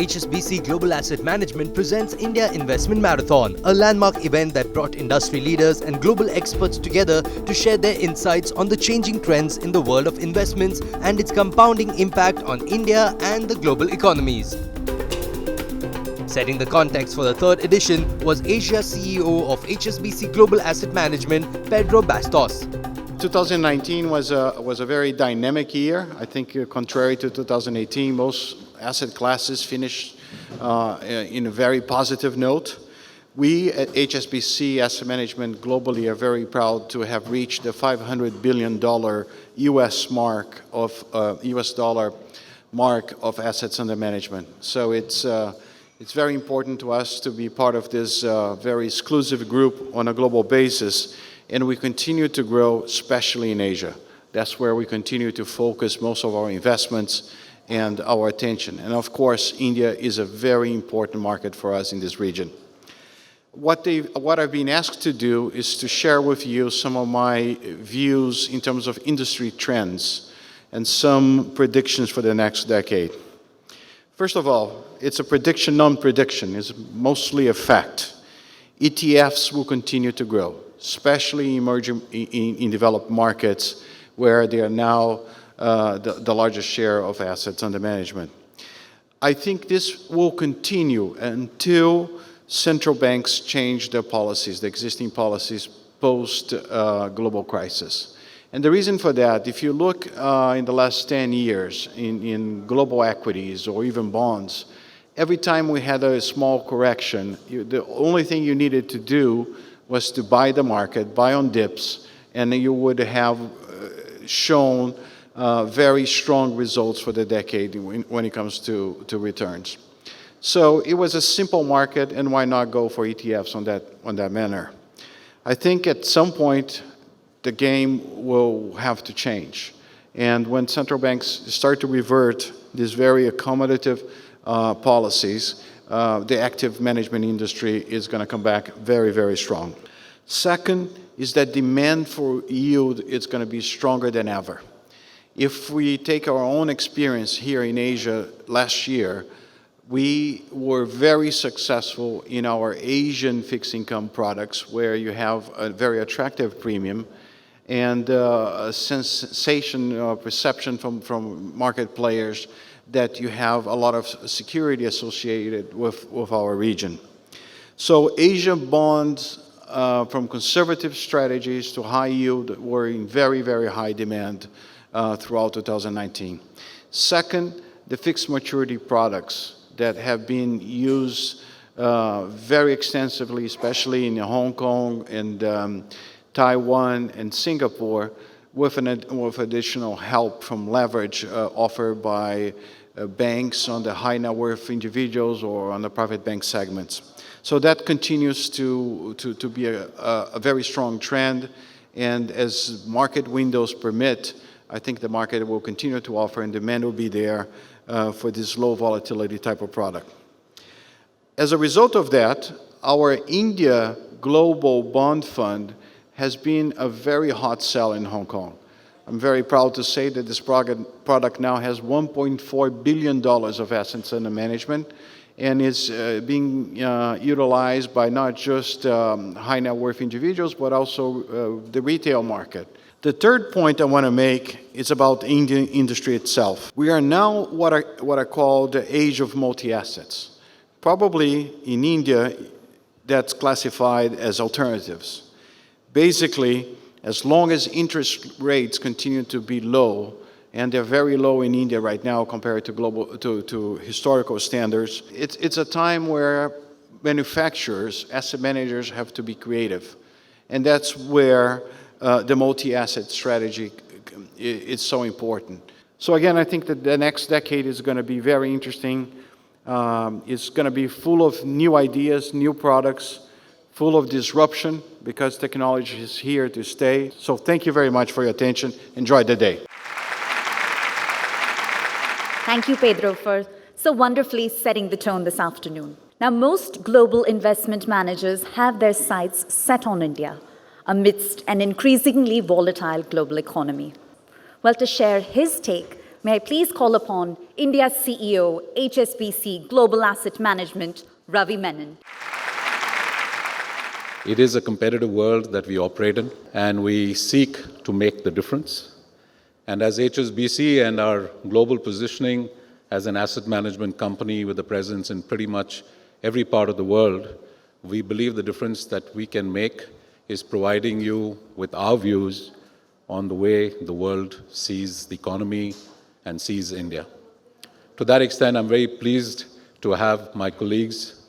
HSBC Global Asset Management presents India Investment Marathon, a landmark event that brought industry leaders and global experts together to share their insights on the changing trends in the world of investments and its compounding impact on India and the global economies. Setting the context for the third edition was Asia CEO of HSBC Global Asset Management, Pedro Bastos. 2019 was a very dynamic year. I think contrary to 2018, most asset classes finished in a very positive note. We at HSBC Asset Management globally are very proud to have reached the $500 billion US dollar mark of assets under management. So it's very important to us to be part of this very exclusive group on a global basis. And we continue to grow, especially in Asia. That's where we continue to focus most of our investments and our attention. And of course, India is a very important market for us in this region. What I've been asked to do is to share with you some of my views in terms of industry trends and some predictions for the next decade. First of all, it's a prediction, non-prediction. It's mostly a fact. ETFs will continue to grow, especially emerging in developed markets where they are now the largest share of assets under management. I think this will continue until central banks change their policies, the existing policies post-global crisis. And the reason for that, if you look in the last 10 years in global equities or even bonds, every time we had a small correction, the only thing you needed to do was to buy the market, buy on dips, and you would have shown very strong results for the decade when it comes to returns. So it was a simple market, and why not go for ETFs on that manner? I think at some point the game will have to change. And when central banks start to revert these very accommodative policies, the active management industry is going to come back very, very strong. Second is that demand for yield is going to be stronger than ever. If we take our own experience here in Asia last year, we were very successful in our Asian fixed income products where you have a very attractive premium and a sensation perception from market players that you have a lot of security associated with our region. So Asia bonds, from conservative strategies to high yield, were in very, very high demand throughout 2019. Second, the fixed maturity products that have been used very extensively, especially in Hong Kong and Taiwan and Singapore, with additional help from leverage offered by banks on the high net worth individuals or on the private bank segments. So that continues to be a very strong trend, and as market windows permit, I think the market will continue to offer and demand will be there for this low volatility type of product. As a result of that, our India Global Bond Fund has been a very hot sell in Hong Kong. I'm very proud to say that this product now has $1.4 billion of assets under management and is being utilized by not just high net worth individuals, but also the retail market. The third point I want to make is about the Indian industry itself. We are now what I call the age of multi-assets. Probably in India, that's classified as alternatives. Basically, as long as interest rates continue to be low, and they're very low in India right now compared to historical standards, it's a time where manufacturers, asset managers have to be creative. And that's where the multi-asset strategy is so important. So again, I think that the next decade is going to be very interesting. It's going to be full of new ideas, new products, full of disruption because technology is here to stay. So thank you very much for your attention. Enjoy the day. Thank you, Pedro, for so wonderfully setting the tone this afternoon. Now, most global investment managers have their sights set on India amidst an increasingly volatile global economy. Well, to share his take, May I please call upon India's CEO, HSBC Global Asset Management, Ravi Menon. It is a competitive world that we operate in, and we seek to make the difference. And as HSBC and our global positioning as an asset management company with a presence in pretty much every part of the world, we believe the difference that we can make is providing you with our views on the way the world sees the economy and sees India. To that extent, I'm very pleased to have my colleagues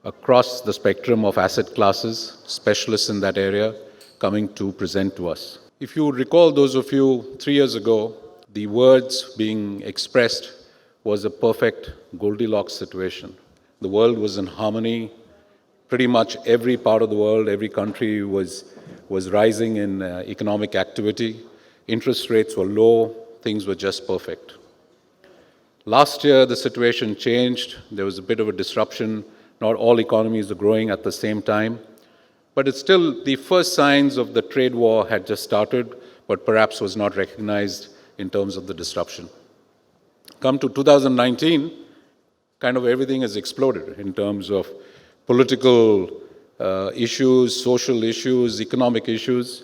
across the spectrum of asset classes, specialists in that area, coming to present to us. If you recall, those of you 3 years ago, the words being expressed was a perfect Goldilocks situation. The world was in harmony. Pretty much every part of the world, every country was rising in economic activity. Interest rates were low. Things were just perfect. Last year, the situation changed. There was a bit of a disruption. Not all economies are growing at the same time. But it's still the first signs of the trade war had just started, but perhaps was not recognized in terms of the disruption. Come to 2019, kind of everything has exploded in terms of political issues, social issues, economic issues.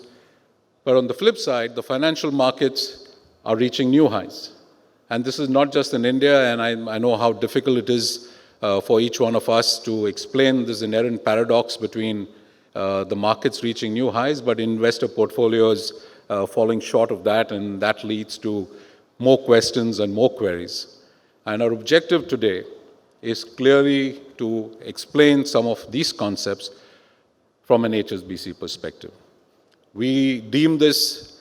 But on the flip side, the financial markets are reaching new highs. And this is not just in India, and I know how difficult it is for each one of us to explain this inherent paradox between the markets reaching new highs, but investor portfolios falling short of that, and that leads to more questions and more queries. And our objective today is clearly to explain some of these concepts from an HSBC perspective. We deem this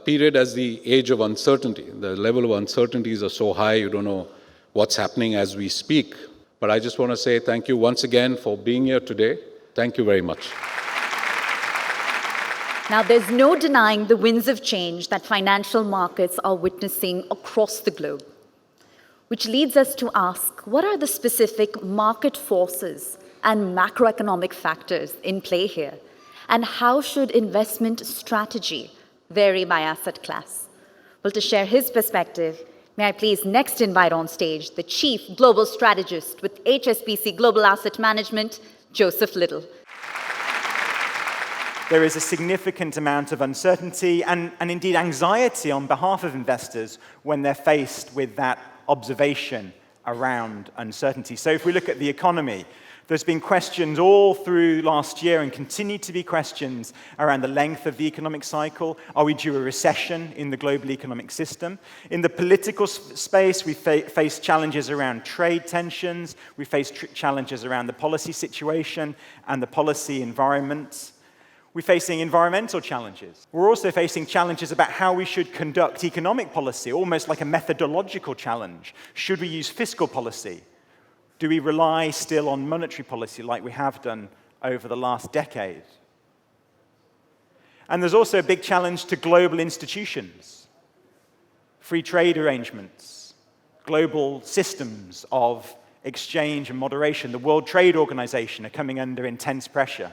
period as the age of uncertainty. The level of uncertainties are so high, you don't know what's happening as we speak. But I just want to say thank you once again for being here today. Thank you very much. Now, there's no denying the winds of change that financial markets are witnessing across the globe, which leads us to ask, what are the specific market forces and macroeconomic factors in play here? And how should investment strategy vary by asset class? Well, to share his perspective, may I please next invite on stage the Chief Global Strategist with HSBC Global Asset Management, Joseph Little. There is a significant amount of uncertainty and indeed anxiety on behalf of investors when they're faced with that observation around uncertainty. So if we look at the economy, there's been questions all through last year and continue to be questions around the length of the economic cycle. Are we due a recession in the global economic system? In the political space, we face challenges around trade tensions. We face challenges around the policy situation and the policy environment. We're facing environmental challenges. We're also facing challenges about how we should conduct economic policy, almost like a methodological challenge. Should we use fiscal policy? Do we rely still on monetary policy like we have done over the last decade? And there's also a big challenge to global institutions, free trade arrangements, global systems of exchange and moderation. The World Trade Organization are coming under intense pressure.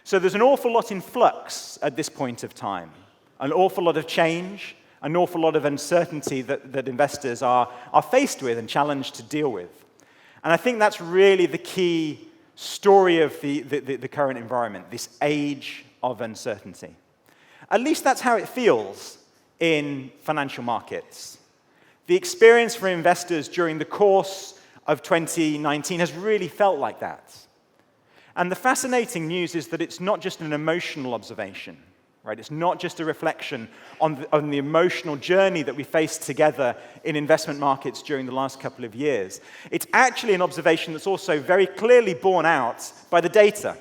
So there's an awful lot in flux at this point of time, an awful lot of change, an awful lot of uncertainty that investors are faced with and challenged to deal with. And I think that's really the key story of the current environment, this age of uncertainty. At least that's how it feels in financial markets. The experience for investors during the course of 2019 has really felt like that. And the fascinating news is that it's not just an emotional observation, right? It's not just a reflection on the emotional journey that we faced together in investment markets during the last couple of years. It's actually an observation that's also very clearly borne out by the data.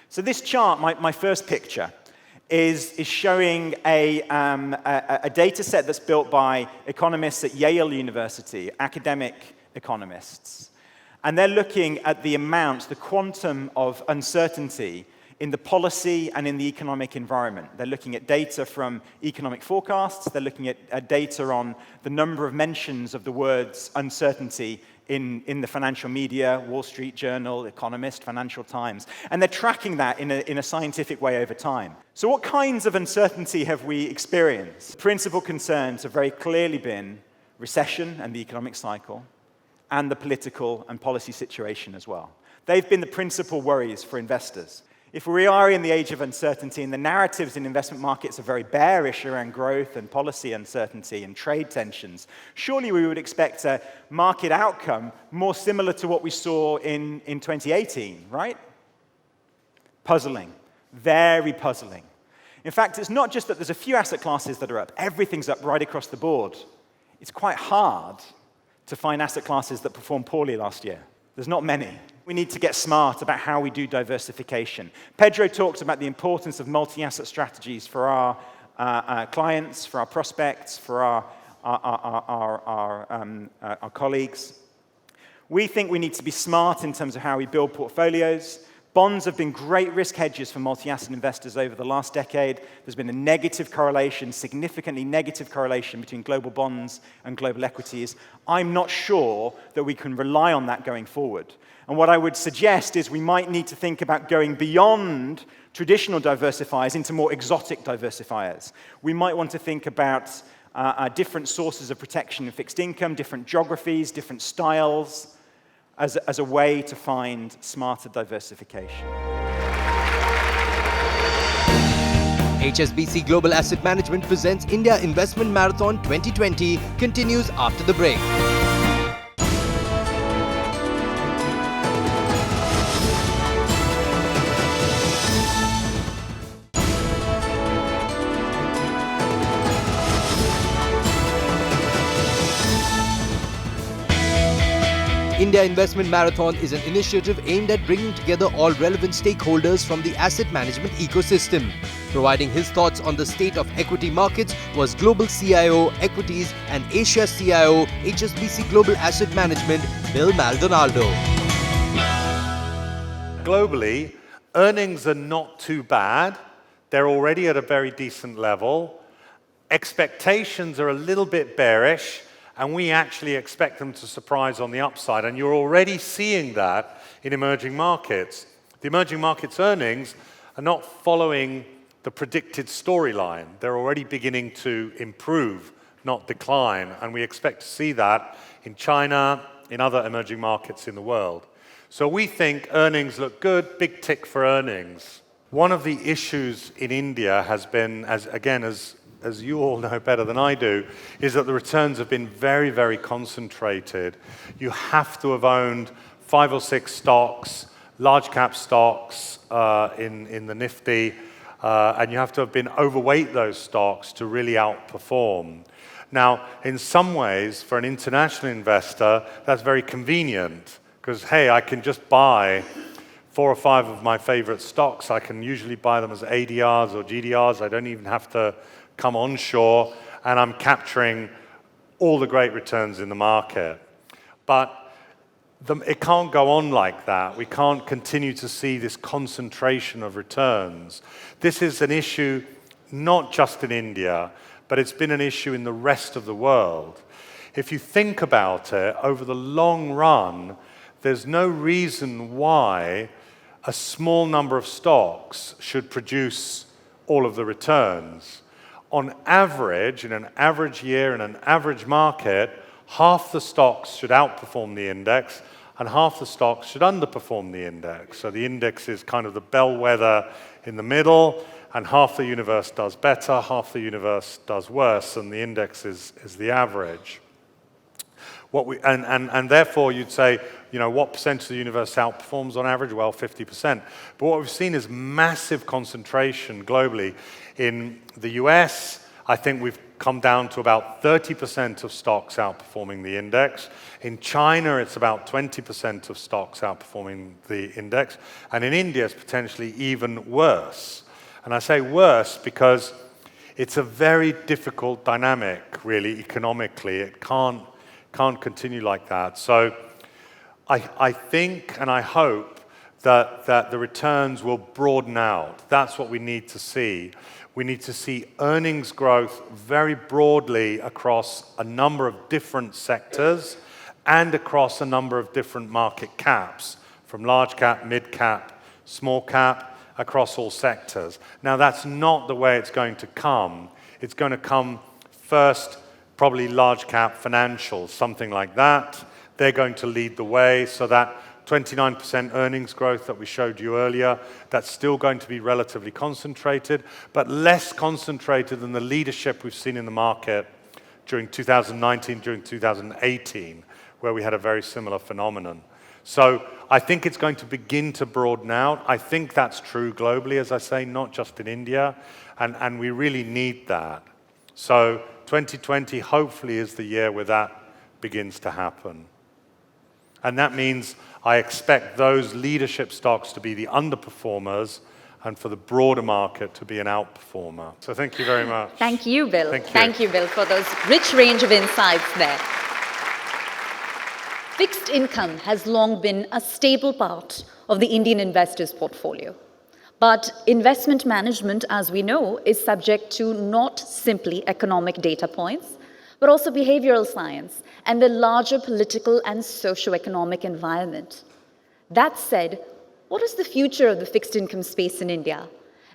So this chart, my first picture, is showing a data set that's built by economists at Yale University, academic economists. And they're looking at the amount, the quantum of uncertainty in the policy and in the economic environment. They're looking at data from economic forecasts. They're looking at data on the number of mentions of the words uncertainty in the financial media, Wall Street Journal, Economist, Financial Times. And they're tracking that in a scientific way over time. So what kinds of uncertainty have we experienced? Principal concerns have very clearly been recession and the economic cycle, and the political and policy situation as well. They've been the principal worries for investors. If we are in the age of uncertainty and the narratives in investment markets are very bearish around growth and policy uncertainty and trade tensions, surely we would expect a market outcome more similar to what we saw in 2018, right? Puzzling, very puzzling. In fact, it's not just that there's a few asset classes that are up. Everything's up right across the board. It's quite hard to find asset classes that performed poorly last year. There's not many. We need to get smart about how we do diversification. Pedro talked about the importance of multi-asset strategies for our clients, for our prospects, for our colleagues. We think we need to be smart in terms of how we build portfolios. Bonds have been great risk hedges for multi-asset investors over the last decade. There's been a negative correlation, significantly negative correlation between global bonds and global equities. I'm not sure that we can rely on that going forward. And what I would suggest is we might need to think about going beyond traditional diversifiers into more exotic diversifiers. We might want to think about different sources of protection in fixed income, different geographies, different styles, as a way to find smarter diversification. HSBC Global Asset Management presents India Investment Marathon 2020 continues after the break. India Investment Marathon is an initiative aimed at bringing together all relevant stakeholders from the asset management ecosystem. Providing his thoughts on the state of equity markets was Global CIO Equities and Asia CIO HSBC Global Asset Management, Bill Maldonado. Globally, earnings are not too bad. They're already at a very decent level. Expectations are a little bit bearish, and we actually expect them to surprise on the upside. And you're already seeing that in emerging markets. The emerging markets earnings are not following the predicted storyline. They're already beginning to improve, not decline. And we expect to see that in China, in other emerging markets in the world. So we think earnings look good, big tick for earnings. One of the issues in India has been, as you all know better than I do, is that the returns have been very, very concentrated. You have to have owned 5 or 6 stocks, large cap stocks in the Nifty, and you have to have been overweight those stocks to really outperform. Now, in some ways, for an international investor, that's very convenient, because, hey, I can just buy 4 or 5 of my favorite stocks. I can usually buy them as ADRs or GDRs. I don't even have to come onshore, and I'm capturing all the great returns in the market. But it can't go on like that. We can't continue to see this concentration of returns. This is an issue not just in India, but it's been an issue in the rest of the world. If you think about it, over the long run, there's no reason why a small number of stocks should produce all of the returns. On average, in an average year, in an average market, half the stocks should outperform the index and half the stocks should underperform the index. So the index is kind of the bellwether in the middle, and half the universe does better, half the universe does worse, and the index is the average. And therefore, you'd say, what percent of the universe outperforms on average? Well, 50%. But what we've seen is massive concentration globally. In the US, I think we've come down to about 30% of stocks outperforming the index. In China, it's about 20% of stocks outperforming the index. And in India, it's potentially even worse. And I say worse because it's a very difficult dynamic, really, economically. It can't continue like that. So I think and I hope that the returns will broaden out. That's what we need to see. We need to see earnings growth very broadly across a number of different sectors and across a number of different market caps, from large cap, mid cap, small cap, across all sectors. Now, that's not the way it's going to come. It's going to come first, probably large cap financials, something like that. They're going to lead the way, so that 29% earnings growth that we showed you earlier, that's still going to be relatively concentrated, but less concentrated than the leadership we've seen in the market during 2019, during 2018, where we had a very similar phenomenon. So I think it's going to begin to broaden out. I think that's true globally, as I say, not just in India, and we really need that. So 2020 hopefully is the year where that begins to happen. And that means I expect those leadership stocks to be the underperformers and for the broader market to be an outperformer. So thank you very much. Thank you, Bill. Thank you. Thank you, Bill, for those rich range of insights there. Fixed income has long been a staple part of the Indian investor's portfolio. But investment management, as we know, is subject to not simply economic data points, but also behavioral science and the larger political and socio-economic environment. That said, what is the future of the fixed income space in India?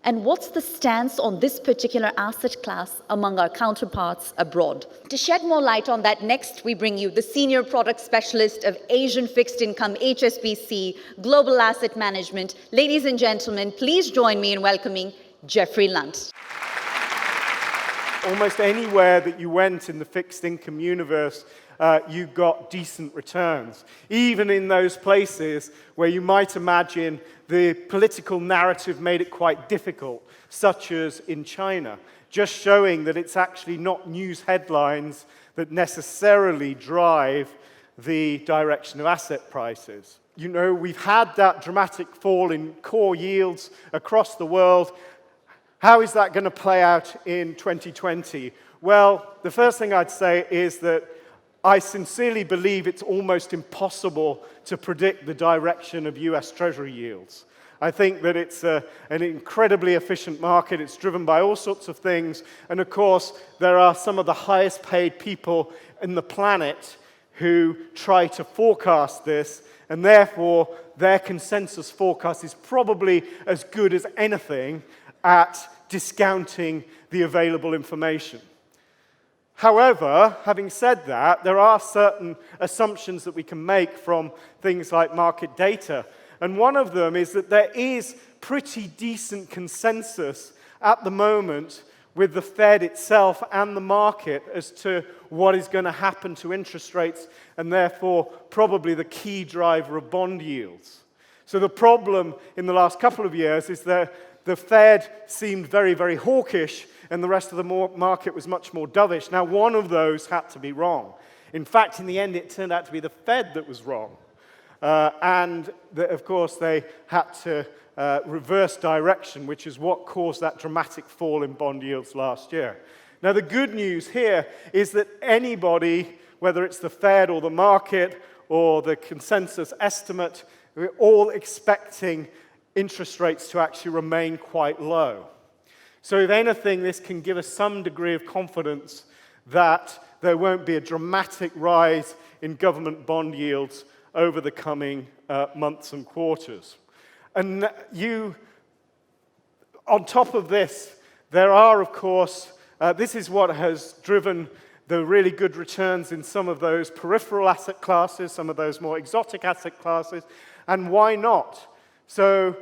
And what's the stance on this particular asset class among our counterparts abroad? To shed more light on that, next we bring you the Senior Product Specialist of Asian Fixed Income, HSBC Global Asset Management. Ladies and gentlemen, please join me in welcoming Jeffrey Lunt. Almost anywhere that you went in the fixed income universe, you got decent returns. Even in those places where you might imagine the political narrative made it quite difficult, such as in China, just showing that it's actually not news headlines that necessarily drive the direction of asset prices. You know, we've had that dramatic fall in core yields across the world. How is that going to play out in 2020? Well, the first thing I'd say is that I sincerely believe it's almost impossible to predict the direction of US Treasury yields. I think that it's an incredibly efficient market. It's driven by all sorts of things. And of course, there are some of the highest paid people in the planet who try to forecast this, and therefore their consensus forecast is probably as good as anything at discounting the available information. However, having said that, there are certain assumptions that we can make from things like market data. And one of them is that there is pretty decent consensus at the moment with the Fed itself and the market as to what is going to happen to interest rates, and therefore probably the key driver of bond yields. So the problem in the last couple of years is that the Fed seemed very, very hawkish, and the rest of the market was much more dovish. Now, one of those had to be wrong. In fact, in the end, it turned out to be the Fed that was wrong. Of course, they had to reverse direction, which is what caused that dramatic fall in bond yields last year. Now, the good news here is that anybody, whether it's the Fed or the market or the consensus estimate, we're all expecting interest rates to actually remain quite low. So if anything, this can give us some degree of confidence that there won't be a dramatic rise in government bond yields over the coming months and quarters. And on top of this, there are, of course, this is what has driven the really good returns in some of those peripheral asset classes, some of those more exotic asset classes, and why not? So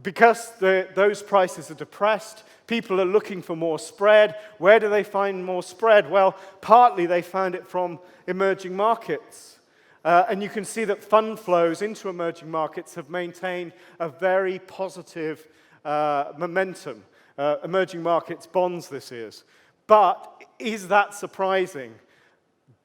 because those prices are depressed, people are looking for more spread. Where do they find more spread? Well, partly they found it from emerging markets. And you can see that fund flows into emerging markets have maintained a very positive momentum. Emerging markets bonds, this is. But is that surprising?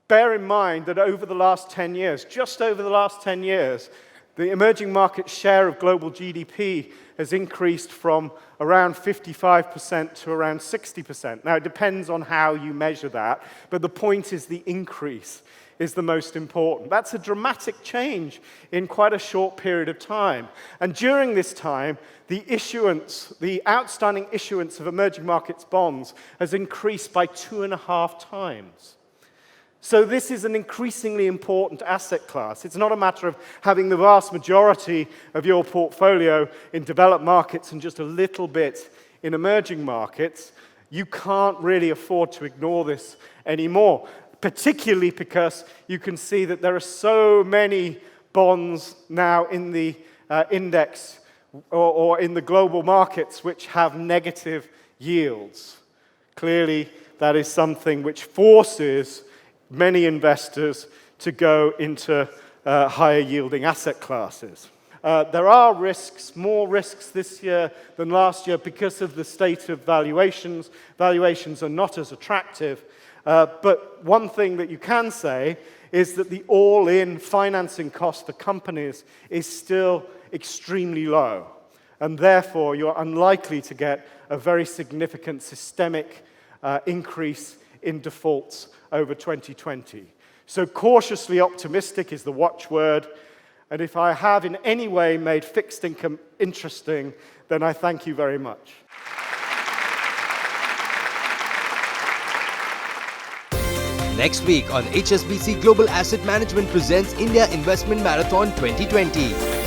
Bear in mind that over the last 10 years, just over the last 10 years, the emerging market share of global GDP has increased from around 55% to around 60%. Now, it depends on how you measure that, but the point is the increase is the most important. That's a dramatic change in quite a short period of time. And during this time, the outstanding issuance of emerging markets bonds has increased by 2.5 times. So this is an increasingly important asset class. It's not a matter of having the vast majority of your portfolio in developed markets and just a little bit in emerging markets. You can't really afford to ignore this anymore, particularly because you can see that there are so many bonds now in the index or in the global markets which have negative yields. Clearly, that is something which forces many investors to go into higher yielding asset classes. There are risks, more risks this year than last year because of the state of valuations. Valuations are not as attractive. But one thing that you can say is that the all-in financing cost for companies is still extremely low. And therefore, you're unlikely to get a very significant systemic increase in defaults over 2020. So cautiously optimistic is the watchword. And if I have in any way made fixed income interesting, then I thank you very much. Next week on HSBC Global Asset Management presents India Investment Marathon 2020.